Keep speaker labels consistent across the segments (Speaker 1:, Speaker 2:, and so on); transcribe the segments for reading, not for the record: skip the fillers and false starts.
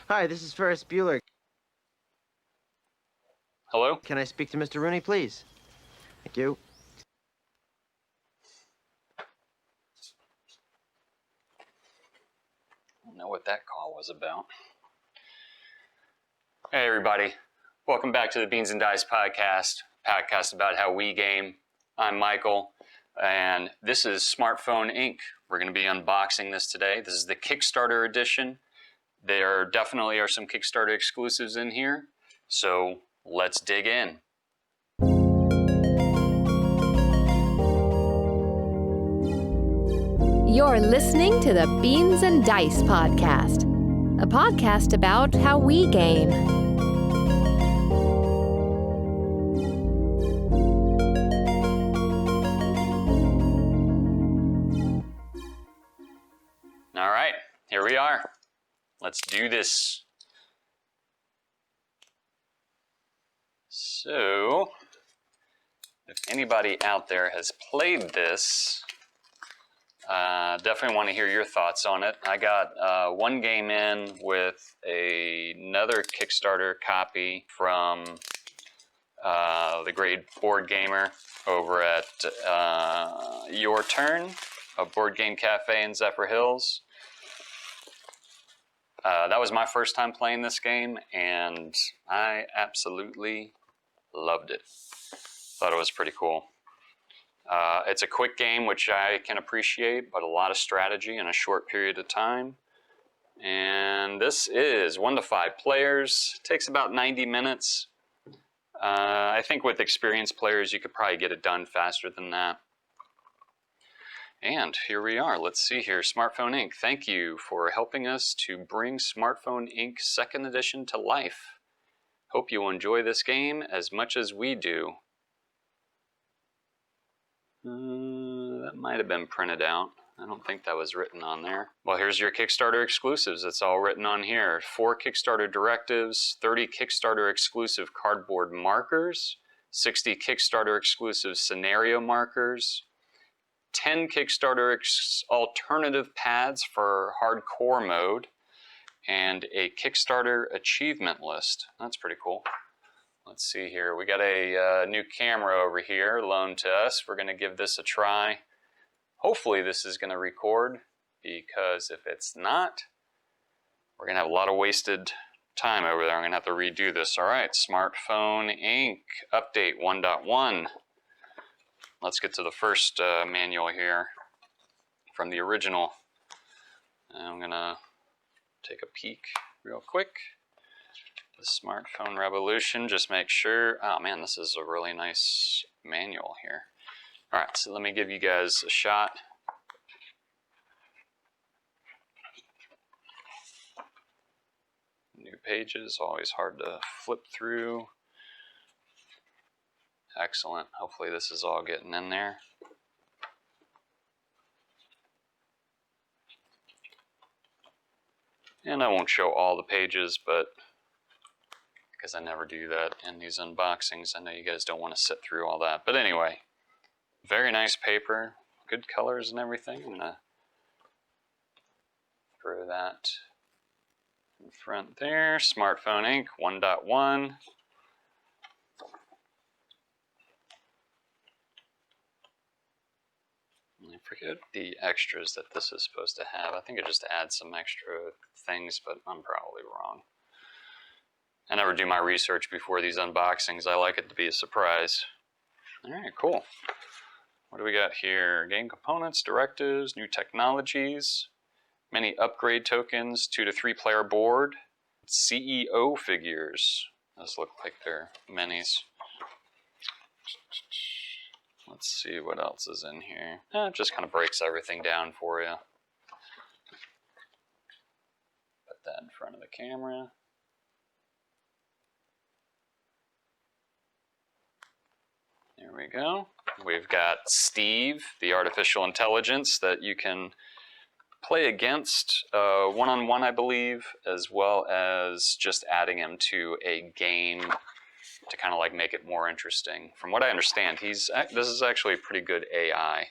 Speaker 1: Hi, this is Ferris Bueller.
Speaker 2: Hello?
Speaker 1: Can I speak to Mr. Rooney, please? Thank you.
Speaker 2: I don't know what that call was about. Hey everybody, welcome back to the Beans and Dice podcast about how we game. I'm Michael, and this is Smartphone Inc. We're going to be unboxing this today. This is the Kickstarter edition. There definitely are some Kickstarter exclusives in here, so let's dig in.
Speaker 3: You're listening to the Beans and Dice podcast, a podcast about how we game.
Speaker 2: All right, here we are. Let's do this. So, if anybody out there has played this, definitely want to hear your thoughts on it. I got one game in with another Kickstarter copy from the great board gamer over at Your Turn, a board game cafe in Zephyr Hills. That was my first time playing this game, and I absolutely loved it. Thought it was pretty cool. It's a quick game, which I can appreciate, but a lot of strategy in a short period of time. And this is 1 to 5 players. It takes about 90 minutes. I think with experienced players, you could probably get it done faster than that. And here we are. Let's see here. Smartphone Inc. Thank you for helping us to bring Smartphone Inc. 2nd edition to life. Hope you enjoy this game as much as we do. That might have been printed out. I don't think that was written on there. Well, here's your Kickstarter exclusives. It's all written on here. 4 Kickstarter directives, 30 Kickstarter exclusive cardboard markers, 60 Kickstarter exclusive scenario markers, 10 Kickstarter alternative pads for hardcore mode, and a Kickstarter achievement list. That's pretty cool. Let's see here. We got a new camera over here loaned to us. We're going to give this a try. Hopefully this is going to record, because if it's not, we're going to have a lot of wasted time over there. I'm going to have to redo this. All right, Smartphone Inc. Update 1.1. Let's get to the first manual here from the original. I'm going to take a peek real quick. The Smartphone Revolution, just make sure. Oh man, this is a really nice manual here. All right, so let me give you guys a shot. New pages, always hard to flip through. Excellent. Hopefully this is all getting in there. And I won't show all the pages, but because I never do that in these unboxings, I know you guys don't want to sit through all that. But anyway, very nice paper, good colors and everything. I'm going to throw that in front there. Smartphone Inc. 1.1. I forget the extras that this is supposed to have. I think it just adds some extra things, but I'm probably wrong. I never do my research before these unboxings. I like it to be a surprise. All right, cool. What do we got here? Game components, directives, new technologies, many upgrade tokens, 2 to 3 player board, CEO figures. Those look like they're minis. Let's see what else is in here. It just kind of breaks everything down for you. Put that in front of the camera. There we go. We've got Steve, the artificial intelligence that you can play against one-on-one, I believe, as well as just adding him to a game to kind of like make it more interesting. From what I understand, this is actually a pretty good AI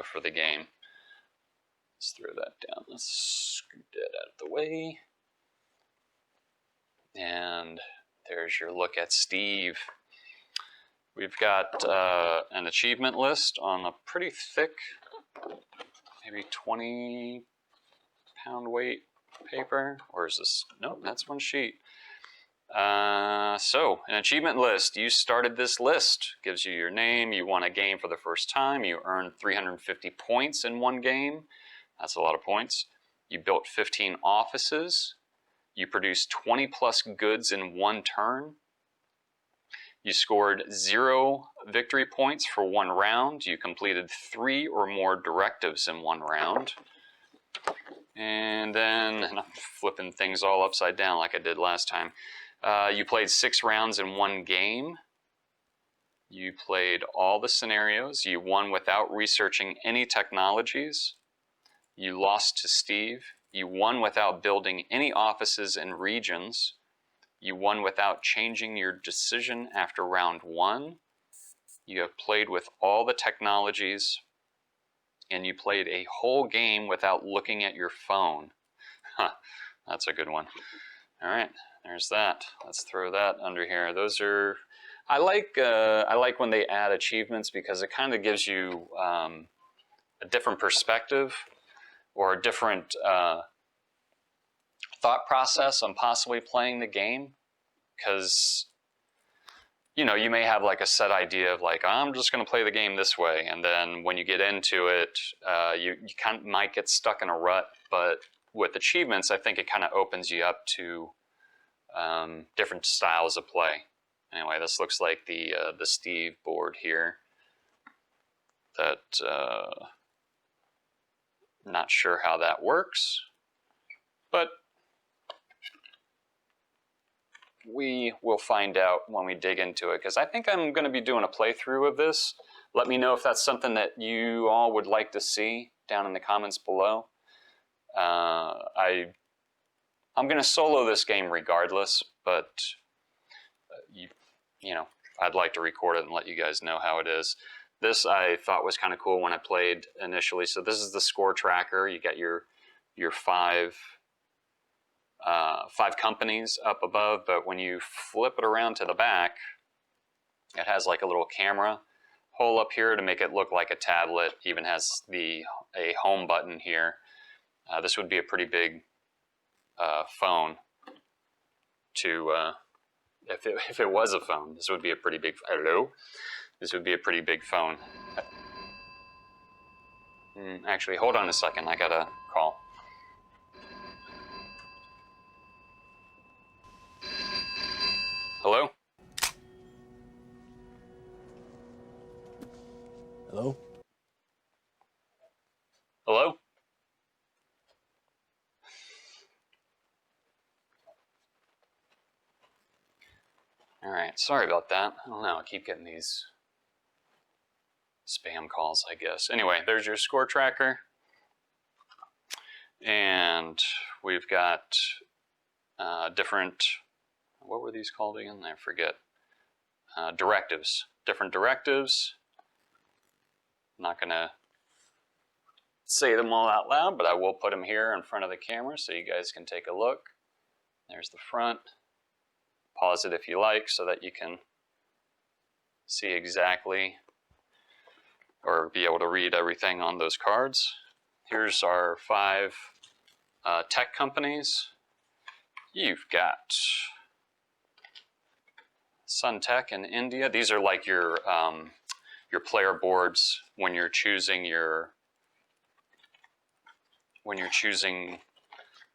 Speaker 2: for the game. Let's throw that down. Let's scoot that out of the way. And there's your look at Steve. We've got an achievement list on a pretty thick, maybe 20-pound weight paper. Or is this? Nope, that's one sheet. So, an achievement list. You started this list. Gives you your name. You won a game for the first time. You earned 350 points in one game. That's a lot of points. You built 15 offices. You produced 20 plus goods in one turn. You scored 0 victory points for one round. You completed 3 or more directives in one round. And then, and I'm flipping things all upside down like I did last time. You played 6 rounds in one game. You played all the scenarios. You won without researching any technologies. You lost to Steve. You won without building any offices and regions. You won without changing your decision after round 1. You have played with all the technologies. And you played a whole game without looking at your phone. Huh, that's a good one. All right, there's that. Let's throw that under here. Those are, I like when they add achievements because it kind of gives you a different perspective or a different thought process on possibly playing the game. Because, you know, you may have like a set idea of like, I'm just going to play the game this way. And then when you get into it, you kind of might get stuck in a rut. But with achievements, I think it kind of opens you up to different styles of play. Anyway, this looks like the Steve board here. That, not sure how that works. But we will find out when we dig into it, because I think I'm going to be doing a playthrough of this. Let me know if that's something that you all would like to see down in the comments below. I'm going to solo this game regardless, but you know, I'd like to record it and let you guys know how it is. This I thought was kind of cool when I played initially. So this is the score tracker. You got your 5 companies up above, but when you flip it around to the back, it has like a little camera hole up here to make it look like a tablet. Even has a home button here. This would be a pretty big phone to, if it was a phone, this would be a pretty big, hello? This would be a pretty big phone. Actually, hold on a second, I got a call. Hello?
Speaker 4: Hello?
Speaker 2: Hello? All right, sorry about that. I don't know, I keep getting these spam calls, I guess. Anyway, there's your score tracker. And we've got different, what were these called again? I forget. Directives, different directives. I'm not gonna say them all out loud, but I will put them here in front of the camera so you guys can take a look. There's the front. Pause it if you like so that you can see exactly or be able to read everything on those cards. Here's our 5 tech companies. You've got Suntech in India. These are like your player boards when you're choosing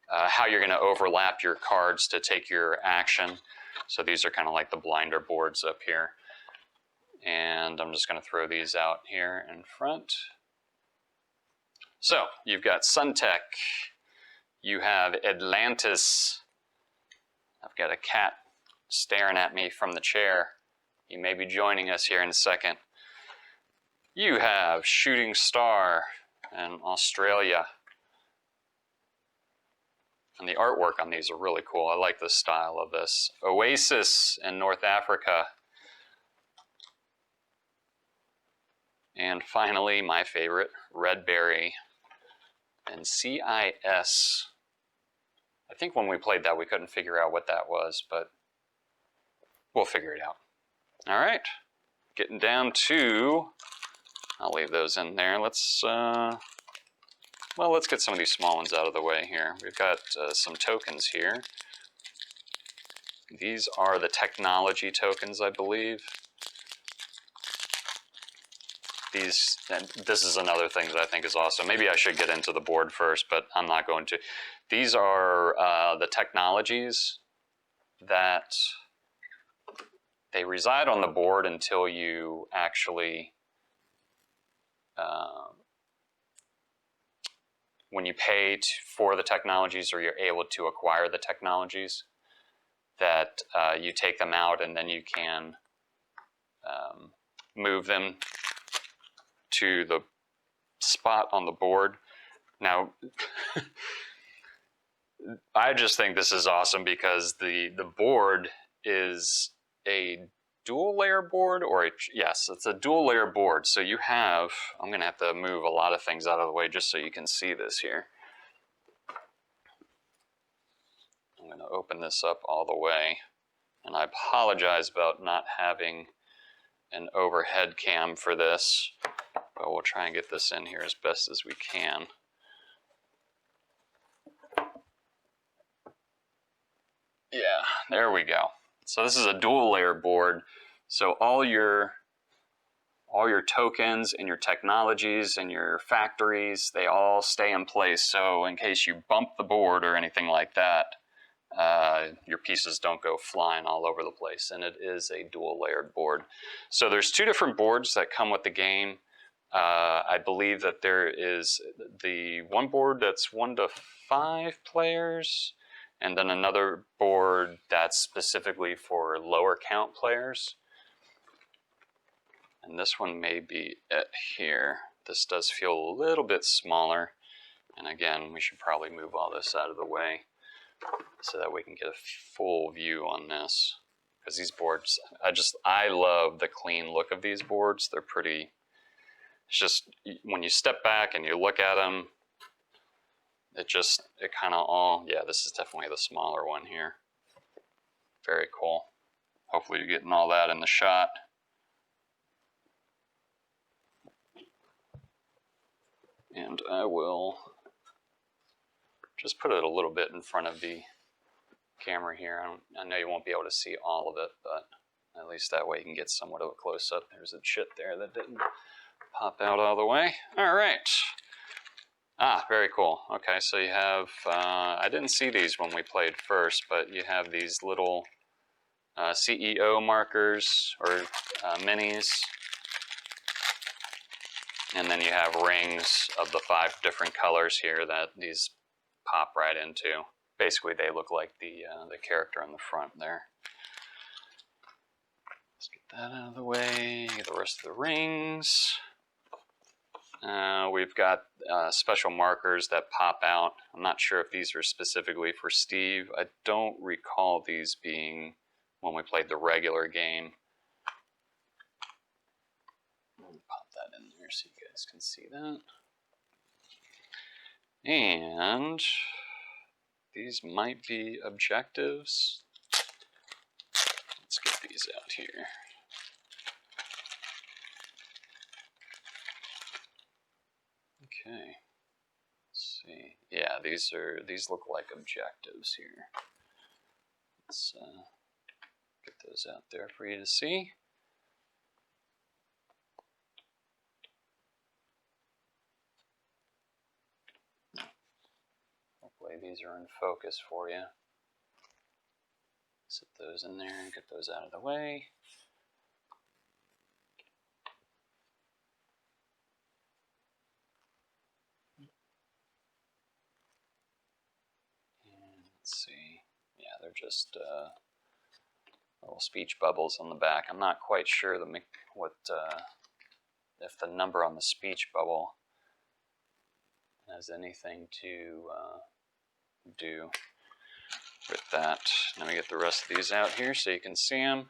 Speaker 2: how you're going to overlap your cards to take your action. So these are kind of like the blinder boards up here. And I'm just going to throw these out here in front. So you've got Suntech. You have Atlantis. I've got a cat staring at me from the chair. He may be joining us here in a second. You have Shooting Star in Australia. And the artwork on these are really cool. I like the style of this. Oasis in North Africa. And finally, my favorite, Redberry and CIS I think when we played that, we couldn't figure out what that was, but we'll figure it out. All right, getting down to, I'll leave those in there. Let's, well, let's get some of these small ones out of the way here. We've got some tokens here. These are the technology tokens, I believe. This is another thing that I think is awesome. Maybe I should get into the board first, but I'm not going to. These are the technologies that they reside on the board until you actually, when you pay for the technologies or you're able to acquire the technologies, that you take them out and then you can move them to the spot on the board. Now, I just think this is awesome because the board is a dual layer board, or yes, it's a dual layer board. So you have, I'm gonna have to move a lot of things out of the way just so you can see this here. I'm gonna open this up all the way, and I apologize about not having an overhead cam for this, but we'll try and get this in here as best as we can. Yeah, there we go. So this is a dual layer board. So all your tokens and your technologies and your factories, they all stay in place. So in case you bump the board or anything like that, your pieces don't go flying all over the place. And it is a dual layered board. So there's two different boards that come with the game. I believe that there is the one board that's 1 to 5 players, and then another board that's specifically for lower count players. And this one may be it here. This does feel a little bit smaller. And again, we should probably move all this out of the way so that we can get a full view on this. Because these boards, I love the clean look of these boards. They're pretty, it's just, when you step back and you look at them, it kind of all, yeah, this is definitely the smaller one here. Very cool. Hopefully you're getting all that in the shot. And I will just put it a little bit in front of the camera here. I know you won't be able to see all of it, but at least that way you can get somewhat of a close-up. There's a chit there that didn't pop out all the way. All right. Ah, very cool. Okay, so you have, I didn't see these when we played first, but you have these little CEO markers or minis. And then you have rings of the 5 different colors here that these pop right into. Basically, they look like the character on the front there. Let's get that out of the way. Get the rest of the rings. We've got special markers that pop out. I'm not sure if these are specifically for Steve. I don't recall these being when we played the regular game. Pop that in there so you guys can see that. And these might be objectives. Let's get these out here. Okay. Let's see. Yeah, these look like objectives here. Let's get those out there for you to see. Hopefully these are in focus for you. Set those in there and get those out of the way. And let's see. Yeah, they're just little speech bubbles on the back. I'm not quite sure if the number on the speech bubble has anything to do with that. Let me get the rest of these out here so you can see them.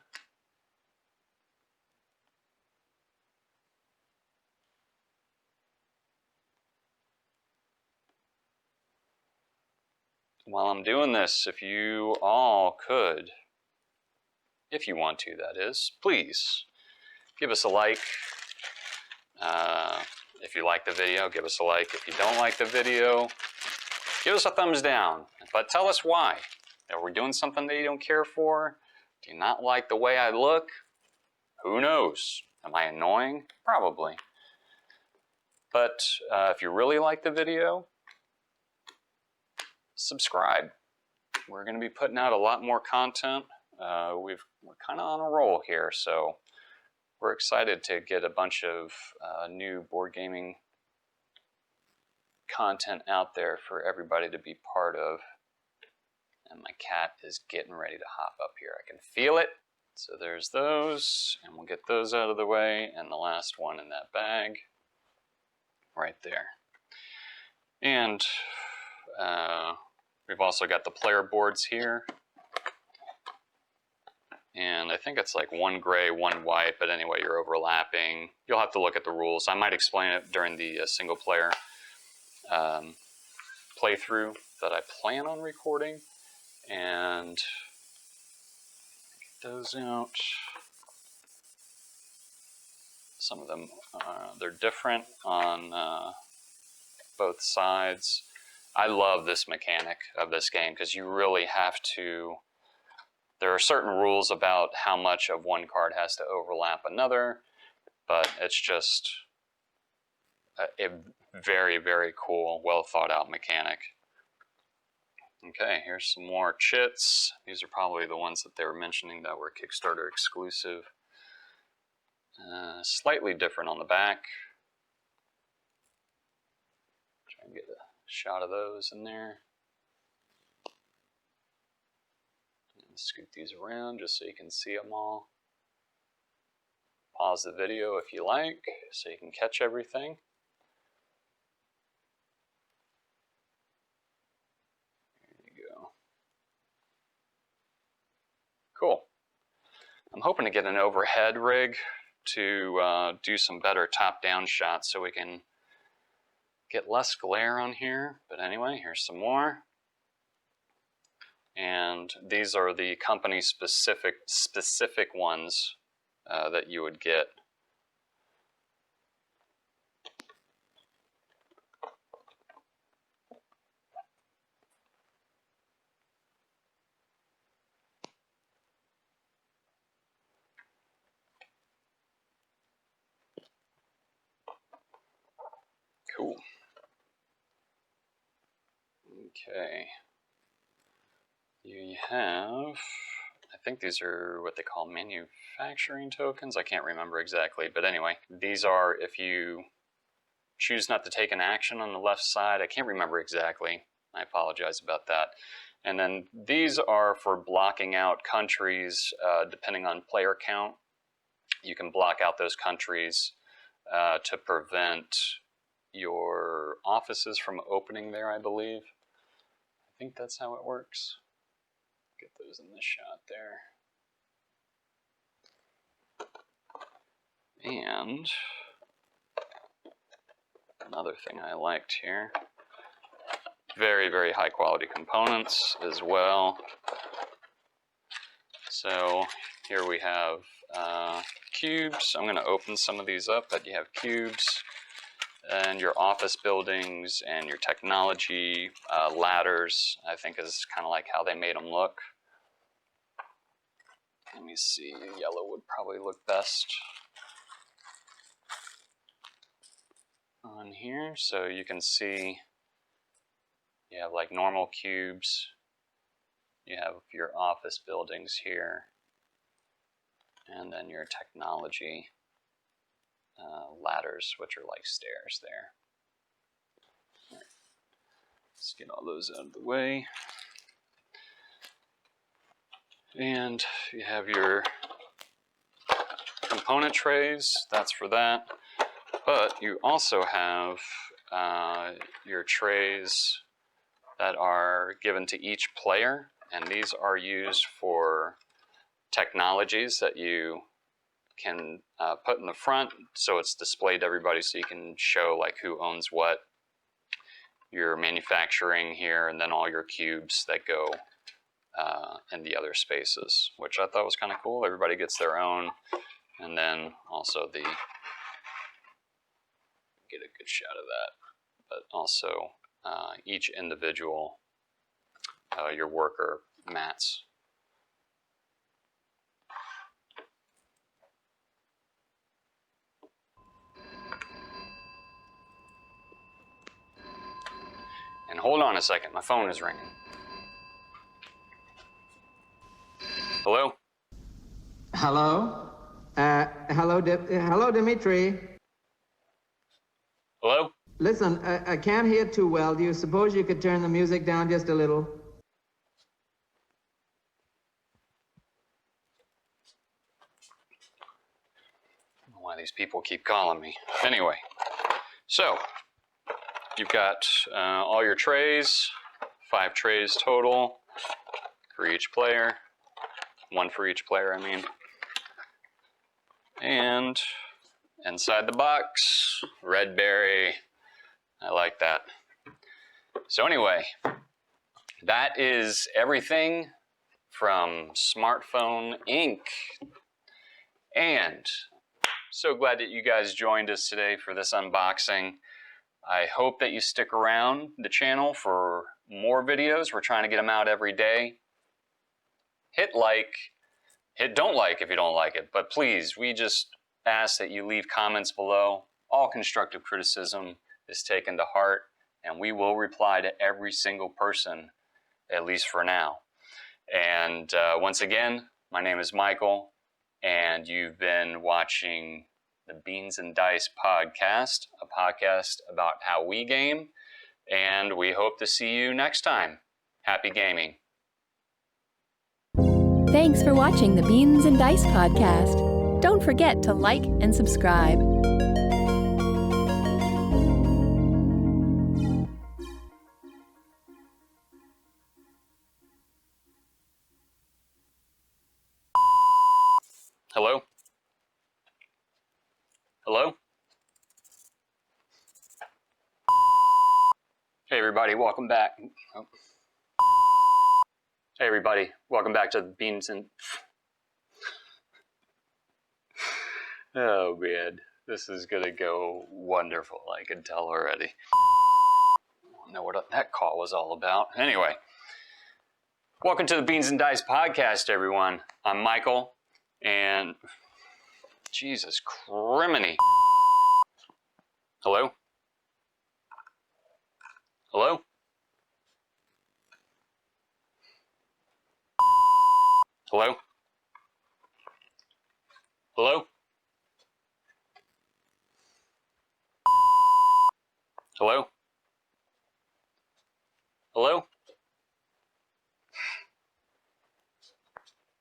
Speaker 2: while I'm doing this, if you all could, if you want to, that is, please give us a like. If you like the video, give us a like. If you don't like the video, give us a thumbs down. But tell us why. Are we doing something that you don't care for? Do you not like the way I look? Who knows? Am I annoying? Probably. But if you really like the video, subscribe. We're going to be putting out a lot more content. We're kind of on a roll here, so we're excited to get a bunch of new board gaming content out there for everybody to be part of. And my cat is getting ready to hop up here. I can feel it. So there's those, and we'll get those out of the way, and the last one in that bag right there. And we've also got the player boards here. And I think it's like one gray, one white, but anyway, you're overlapping. You'll have to look at the rules. I might explain it during the single player playthrough that I plan on recording. And get those out. Some of them, they're different on both sides. I love this mechanic of this game because you really have to, there are certain rules about how much of one card has to overlap another, but it's just a very, very cool, well thought out mechanic. Okay, here's some more chits. These are probably the ones that they were mentioning that were Kickstarter exclusive. Slightly different on the back. Try and get a shot of those in there. And scoot these around just so you can see them all. Pause the video if you like, so you can catch everything. Cool. I'm hoping to get an overhead rig to do some better top-down shots so we can get less glare on here. But anyway, here's some more. And these are the company specific ones that you would get. Cool. Okay. You have, I think these are what they call manufacturing tokens. I can't remember exactly, but anyway, these are if you choose not to take an action on the left side. I can't remember exactly. I apologize about that. And then these are for blocking out countries depending on player count. You can block out those countries to prevent your offices from opening there, I believe. I think that's how it works. Get those in this shot there. And another thing I liked here, very, very high quality components as well. So here we have cubes. I'm going to open some of these up, but you have cubes and your office buildings and your technology ladders, I think is kind of like how they made them look. Let me see, yellow would probably look best on here. So you can see you have like normal cubes, you have your office buildings here, and then your technology ladders, which are like stairs there. Let's get all those out of the way. And you have your component trays, that's for that. But you also have your trays that are given to each player, and these are used for technologies that you can put in the front so it's displayed to everybody so you can show like who owns what. your manufacturing here, and then all your cubes that go in the other spaces, which I thought was kind of cool. Everybody gets their own, and then also get a good shot of that, but also each individual your worker mats. And hold on a second, my phone is ringing. Hello?
Speaker 4: Hello? Hello, Dimitri.
Speaker 2: Hello?
Speaker 4: Listen, I can't hear too well. Do you suppose you could turn the music down just a little?
Speaker 2: I don't know why these people keep calling me. Anyway, so you've got all your trays, 5 trays total for each player. 1 for each player, I mean. And inside the box, red berry. I like that. So anyway, that is everything from Smartphone Inc. And so glad that you guys joined us today for this unboxing. I hope that you stick around the channel for more videos. We're trying to get them out every day. Hit like, hit don't like if you don't like it, but please, we just ask that you leave comments below. All constructive criticism is taken to heart, and we will reply to every single person, at least for now. And once again, my name is Michael, and you've been watching the Beans and Dice podcast, a podcast about how we game, and we hope to see you next time. Happy gaming.
Speaker 3: Thanks for watching the Beans and Dice podcast. Don't forget to like and subscribe.
Speaker 2: Hello? Hello? Hey everybody, welcome back. Oh. Hey everybody, welcome back to the Beans and... Oh man, this is gonna go wonderful, I can tell already. I don't know what that call was all about. Anyway, welcome to the Beans and Dice podcast, everyone. I'm Michael, and Jesus criminy. Hello? Hello? Hello? Hello? Hello? Hello?